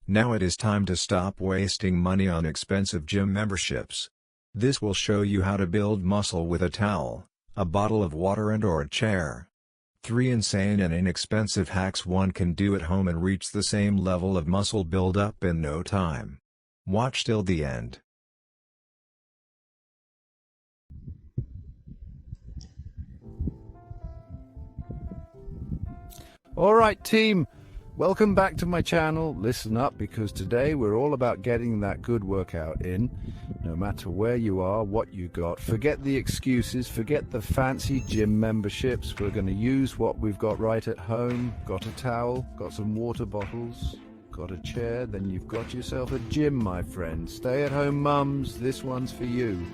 Now it is time to stop wasting money on expensive gym memberships. This will show you how to build muscle with a towel, a bottle of water and/or a chair. 3 insane and inexpensive hacks one can do at home and reach the same level of muscle build-up in no time. Watch till the end. Alright team, welcome back to my channel. Listen up, because today we're all about getting that good workout in. No matter where you are, what you got, forget the excuses, forget the fancy gym memberships. We're going to use what we've got right at home. Got a towel, got some water bottles, got a chair, then you've got yourself a gym, my friend. Stay at home mums, this one's for you.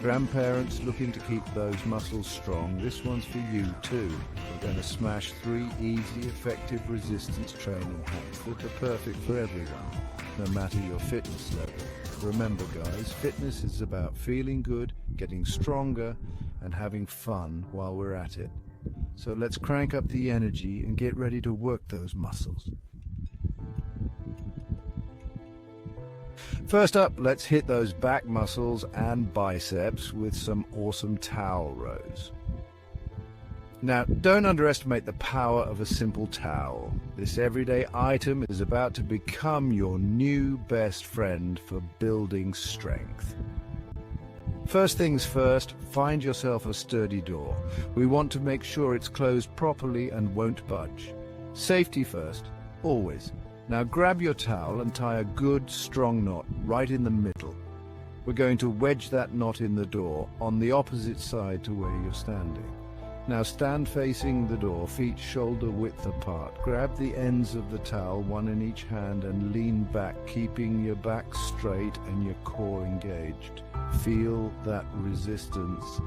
Grandparents looking to keep those muscles strong, this one's for you too. We're going to smash 3 easy, effective resistance training hacks that are perfect for everyone, no matter your fitness level. Remember guys, fitness is about feeling good, getting stronger, and having fun while we're at it. So let's crank up the energy and get ready to work those muscles. First up, let's hit those back muscles and biceps with some awesome towel rows. Now, don't underestimate the power of a simple towel. This everyday item is about to become your new best friend for building strength. First things first, find yourself a sturdy door. We want to make sure it's closed properly and won't budge. Safety first, always. Now grab your towel and tie a good, strong knot right in the middle. We're going to wedge that knot in the door on the opposite side to where you're standing. Now stand facing the door, feet shoulder width apart. Grab the ends of the towel, one in each hand, and lean back, keeping your back straight and your core engaged. Feel that resistance.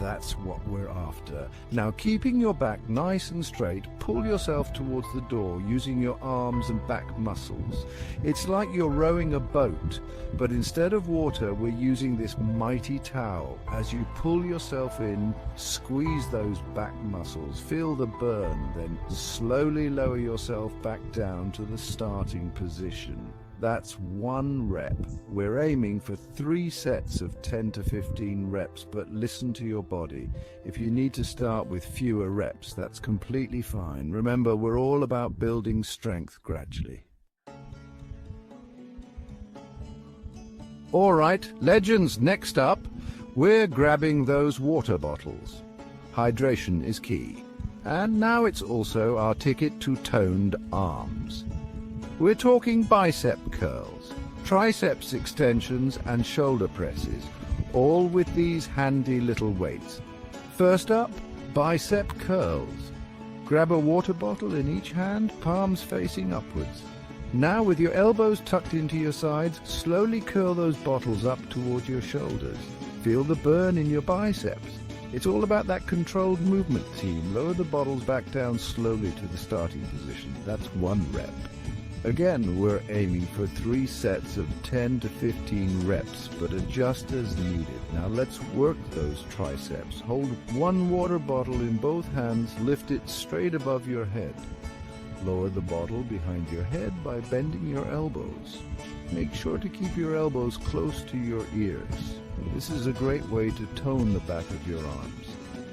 That's what we're after. Now, keeping your back nice and straight, pull yourself towards the door using your arms and back muscles. It's like you're rowing a boat, but instead of water, we're using this mighty towel. As you pull yourself in, squeeze those back muscles, feel the burn, then slowly lower yourself back down to the starting position. That's 1 rep. We're aiming for 3 sets of 10 to 15 reps, but listen to your body. If you need to start with fewer reps, that's completely fine. Remember, we're all about building strength gradually. Alright, legends, next up, we're grabbing those water bottles. Hydration is key. And now it's also our ticket to toned arms. We're talking bicep curls, triceps extensions and shoulder presses, all with these handy little weights. First up, bicep curls. Grab a water bottle in each hand, palms facing upwards. Now with your elbows tucked into your sides, slowly curl those bottles up towards your shoulders. Feel the burn in your biceps. It's all about that controlled movement, team. Lower the bottles back down slowly to the starting position. That's 1 rep. Again, we're aiming for 3 sets of 10 to 15 reps, but adjust as needed. Now let's work those triceps. Hold 1 water bottle in both hands, lift it straight above your head. Lower the bottle behind your head by bending your elbows. Make sure to keep your elbows close to your ears. This is a great way to tone the back of your arms.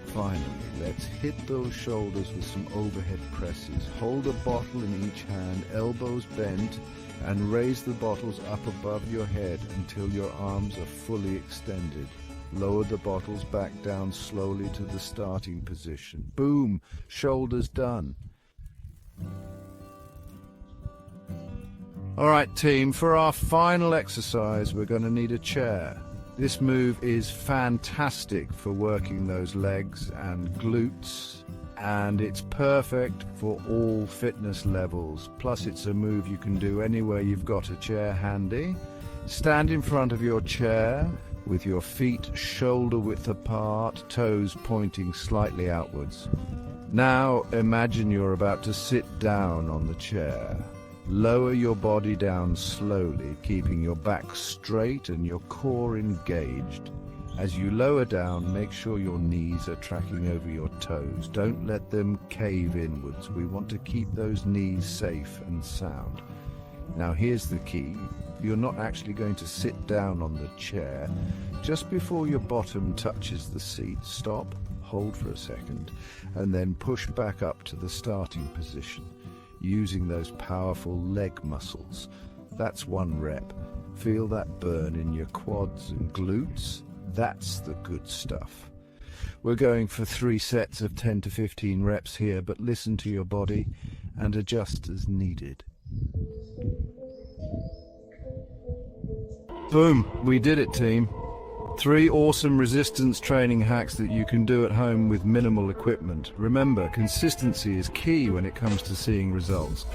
Finally, let's hit those shoulders with some overhead presses. Hold a bottle in each hand, elbows bent, and raise the bottles up above your head until your arms are fully extended. Lower the bottles back down slowly to the starting position. Boom! Shoulders done. Alright team, for our final exercise we're going to need a chair. This move is fantastic for working those legs and glutes, and it's perfect for all fitness levels. Plus it's a move you can do anywhere you've got a chair handy. Stand in front of your chair with your feet shoulder width apart, toes pointing slightly outwards. Now imagine you're about to sit down on the chair. Lower your body down slowly, keeping your back straight and your core engaged. As you lower down, make sure your knees are tracking over your toes. Don't let them cave inwards. We want to keep those knees safe and sound. Now here's the key. You're not actually going to sit down on the chair. Just before your bottom touches the seat, stop, hold for a second, and then push back up to the starting position, using those powerful leg muscles. That's 1 rep. Feel that burn in your quads and glutes? That's the good stuff. We're going for 3 sets of 10 to 15 reps here, but listen to your body and adjust as needed. Boom, we did it, team. 3 awesome resistance training hacks that you can do at home with minimal equipment. Remember, consistency is key when it comes to seeing results.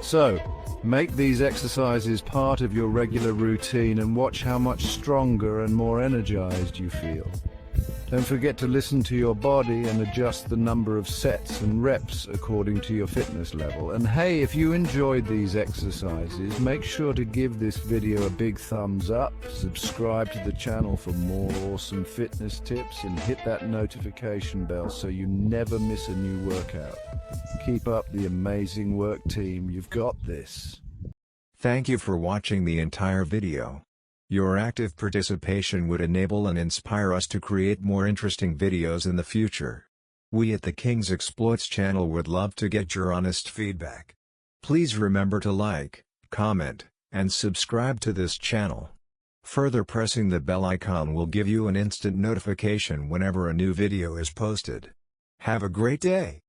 So, make these exercises part of your regular routine and watch how much stronger and more energized you feel. Don't forget to listen to your body and adjust the number of sets and reps according to your fitness level. And hey, if you enjoyed these exercises, make sure to give this video a big thumbs up, subscribe to the channel for more awesome fitness tips, and hit that notification bell so you never miss a new workout. Keep up the amazing work, team. You've got this. Thank you for watching the entire video. Your active participation would enable and inspire us to create more interesting videos in the future. We at the King's Exploits channel would love to get your honest feedback. Please remember to like, comment, and subscribe to this channel. Further, pressing the bell icon will give you an instant notification whenever a new video is posted. Have a great day.